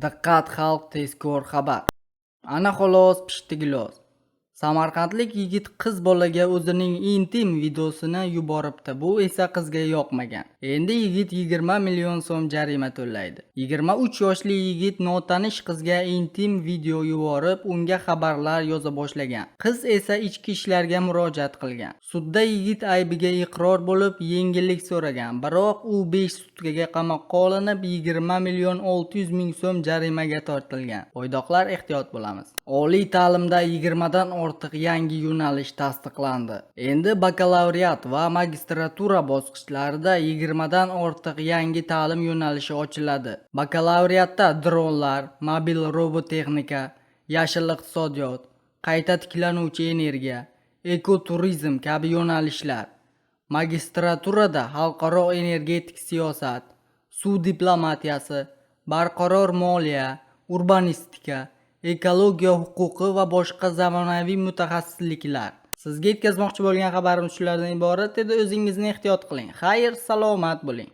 Diqqat xalq tezkor xabar. Ana xolos pishdi gilos. Samarqandlik yigit qiz bolaga o'zining intim videosini yuboribdi. Bu esa qizga yoqmagan. Endi yigit 20 million so'm jarima to'laydi. 23 yoshli yigit notanish qizga intim video yuborib, unga xabarlar yoza boshlagan. Qiz esa ichki ishlarga murojaat qilgan. Sudda yigit aybiga iqror bo'lib, yengillik so'ragan. Biroq u 5 sutkaga qamoqqa olinib, 20 million 600 ming so'm jarimaga tortilgan. Bo'ydoqlar ehtiyot bo'lamiz. Oliy ta'limda 20 dan ortiq yangi yo'nalish tasdiqlandi. Endi bakalavriat va magistratura bosqichlarida 20 dan ortiq yangi ta'lim yo'nalishi ochiladi. Bakalavriatda dronlar, mobil robotexnika, yashil iqtisodiyot, qayta tiklanuvchi energiya, ekoturizm kabi yo'nalishlar. Magistraturada xalqaro energetik siyosat, suv diplomatiyasi, barqaror moliya, urbanistika, ekologiya huquqi va boshqa zamonaviy mutaxassisliklar. Sizga yetkazmoqchi bo'lgan xabarim shulardan iborat edi. O'zingizni ehtiyot qiling. Xayr, salomat bo'ling.